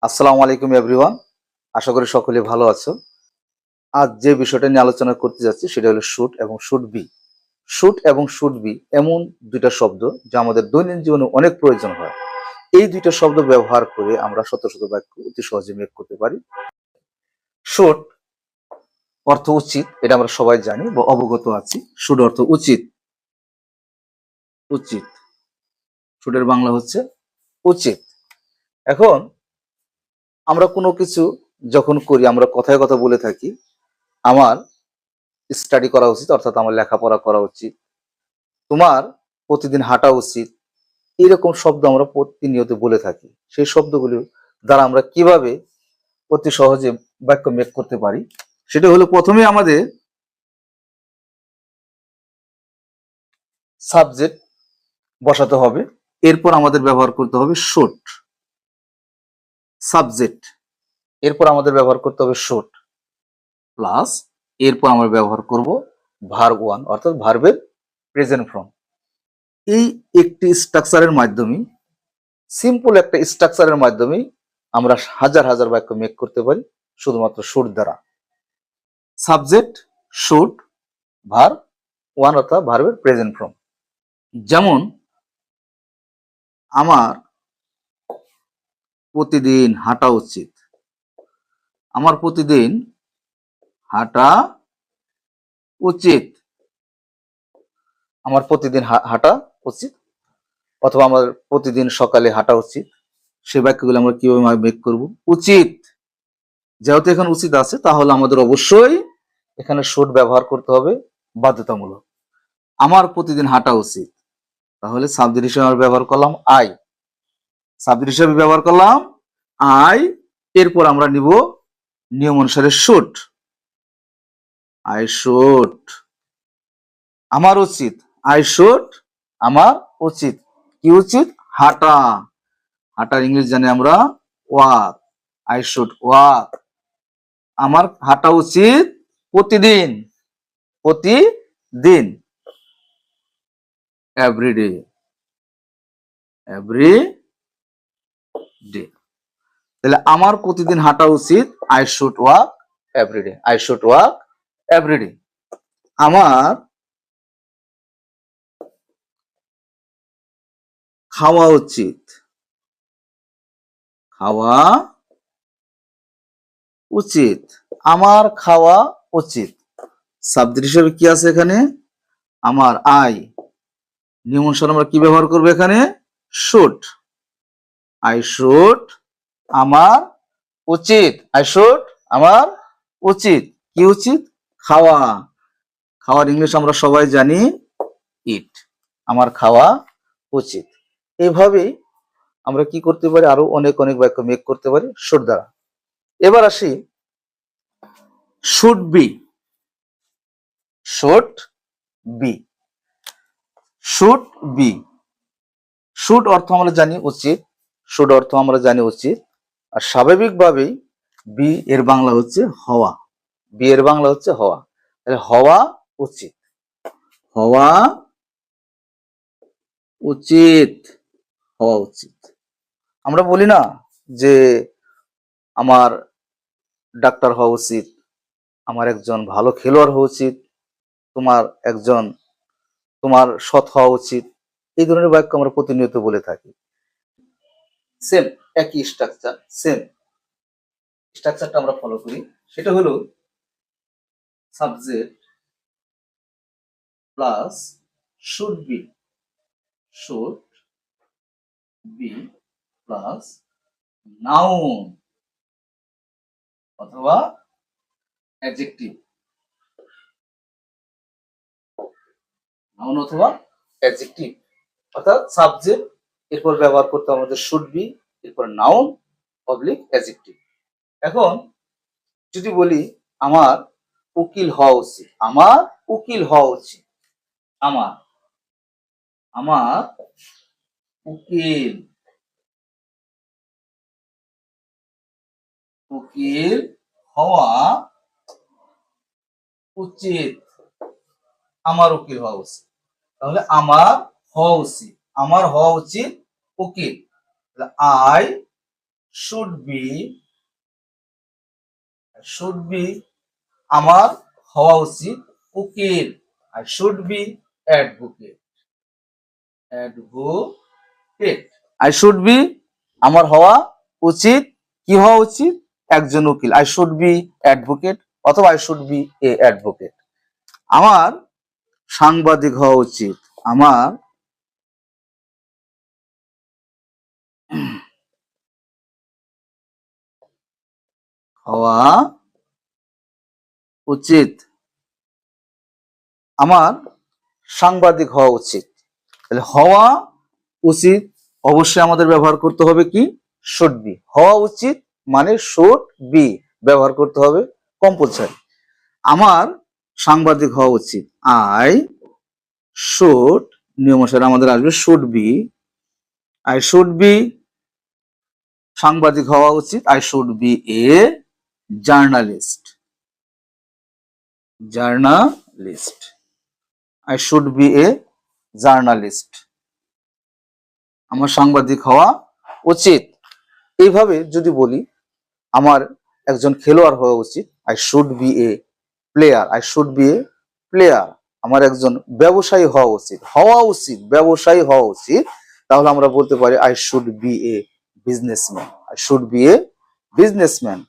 আসসালামু আলাইকুম এভরিওয়ান। আশা করি সকলে ভালো আছো। আজ যে বিষয়টা নিয়ে আলোচনা করতে যাচ্ছি সেটা হলো শুড এবং শুড বি। শুড এবং শুড বি এমন দুইটা শব্দ যা আমাদের দৈনন্দিন জীবনে অনেক প্রয়োজন হয়। এই দুইটা শব্দ ব্যবহার করে আমরা শত শত বাক্য অতি সহজে মেক করতে পারি। শুড অর্থ উচিত, এটা আমরা সবাই জানি বা অবগত আছি। শুড অর্থ উচিত, উচিত। শুডের বাংলা হচ্ছে উচিত। এখন আমরা কোনো কিছু যখন করি, আমরা কথায় কথা বলে থাকি, আমার স্টাডি করা উচিত, অর্থাৎ আমার লেখাপড়া করা উচিত, তোমার প্রতিদিন হাঁটা উচিত। এরকম শব্দ আমরা প্রতিনিয়ত বলে থাকি। সেই শব্দগুলো দ্বারা আমরা কিভাবে অতি সহজে বাক্য মেক করতে পারি সেটা হলো, প্রথমে আমাদের সাবজেক্ট বসাতে হবে, এরপর আমাদের ব্যবহার করতে হবে শুড। সাবজেক্ট, এরপর আমাদের ব্যবহার করতে হবে শুড প্লাস, এরপর আমরা ব্যবহার করব ভার্ব ওয়ান, অর্থাৎ ভার্বের প্রেজেন্ট ফর্ম। এই একটি স্ট্রাকচারের মাধ্যমে, সিম্পল একটা স্ট্রাকচারের মাধ্যমে আমরা হাজার হাজার বাক্য মেক করতে পারি শুধুমাত্র শুড দ্বারা। সাবজেক্ট, শুড, ভার্ব ওয়ান অর্থাৎ ভার্বের প্রেজেন্ট ফর্ম। যেমন, আমার প্রতিদিন হাঁটা উচিত। আমার প্রতিদিন হাঁটা উচিত। আমার প্রতিদিন হাঁটা উচিত, অথবা আমার প্রতিদিন সকালে হাঁটা উচিত। সেই বাক্যগুলো আমরা কিভাবে মেক করব? উচিত, যেহেতু এখানে উচিত আছে তাহলে আমাদের অবশ্যই এখানে শুড ব্যবহার করতে হবে বাধ্যতামূলক। আমার প্রতিদিন হাঁটা উচিত, তাহলে সাবজেক্ট হিসেবে আমরা ব্যবহার করলাম আই। সাবজেক্ট হিসেবে ব্যবহার করলাম আই, এরপর আমরা নিব নিয়ম অনুসারে শুড। আই শুড, আমার উচিত। আই শুড, আমার উচিত। কি উচিত? হাঁটা। হাঁটার ইংলিশ জানি আমরা ওয়াক। আই শুড ওয়াক, আমার হাঁটা উচিত প্রতিদিন। প্রতিদিন, এভরিডে। Every day. তাহলে আমার প্রতিদিন হাঁটা উচিত, I should walk everyday. I should walk everyday. আমার খাওয়া উচিত। খাওয়া উচিত, আমার খাওয়া উচিত। সাবজেক্ট হিসেবে কি আছে এখানে? আমার আই। নিয়ম অনুসারে আমরা কি ব্যবহার করবো এখানে? শুড। আই শুড, আমার উচিত। আই শুড, আমার উচিত। কি উচিত? খাওয়া। খাওয়ার ইংলিশ আমরা সবাই জানি ইট। আমার খাওয়া উচিত। এইভাবেই আমরা কি করতে পারি? আরো অনেক অনেক বাক্য মেক করতে পারি শুড দ্বারা। এবার আসি should be. Should be. Should be. Should অর্থ আমরা জানি উচিত। শুড অর্থ আমরা জানি উচিত। আর স্বাভাবিকভাবেই বি এর বাংলা হচ্ছে হওয়া। বি এর বাংলা হচ্ছে হওয়া। তাহলে হওয়া উচিত। হওয়া উচিত। হওয়া উচিত। আমরা বলি না যে আমার ডাক্তার হওয়া উচিত, আমার একজন ভালো খেলোয়াড় হওয়া উচিত, তোমার একজন তোমার সৎ হওয়া উচিত। এই ধরনের বাক্য আমরা প্রতিনিয়ত বলে থাকি। সেম, একই স্ট্রাকচার, সেম স্ট্রাকচারটা আমরা ফলো করি। সেটা হলো subject plus should be. Should be plus noun অথবা অ্যাডজেক্টিভ। নাউন অথবা অ্যাডজেক্টিভ, অর্থাৎ সাবজেক্ট, এরপর ব্যবহার করতে আমাদের শুড বি, এরপর নাউন অবলিক অ্যাডজেক্টিভ। এখন যদি বলি আমার উকিল হওয়া উচিত। আমার উকিল হওয়া উচিত। আমার আমার উকিল উকিল হওয়া উচিত। আমার উকিল হওয়া উচিত। তাহলে আমার হওয়া উচিত, আমার হওয়া উচিত উকিল। আই শুড বি আমার হওয়া উচিত উকিল। I should be advocate. I should be আমার হওয়া উচিত, কি হওয়া উচিত, একজন উকিল। আই শুড বি অ্যাডভোকেট অথবা I should B A advocate. আমার সাংবাদিক হওয়া উচিত, আমার হওয়া উচিত, আমার সাংবাদিক হওয়া উচিত। তাহলে হওয়া উচিত অবশ্যই আমাদের ব্যবহার করতে হবে কি, শুড বি। হওয়া উচিত মানে শুড বি ব্যবহার করতে হবে কম্পালসারি। আমার সাংবাদিক হওয়া উচিত, আই শুড, নিয়ম অনুসারে আমাদের আসবে should be. I should be সাংবাদিক হওয়া উচিত, I should B A journalist. I should B A journalist, আমার সাংবাদিক হওয়া উচিত। এইভাবে যদি বলি আমার একজন খেলোয়াড় হওয়া উচিত, I should B a player. আমার একজন ব্যবসায়ী হওয়া উচিত, ব্যবসায়ী হওয়া উচিত। তাহলে আমরা বলতে পারি I should B a businessman.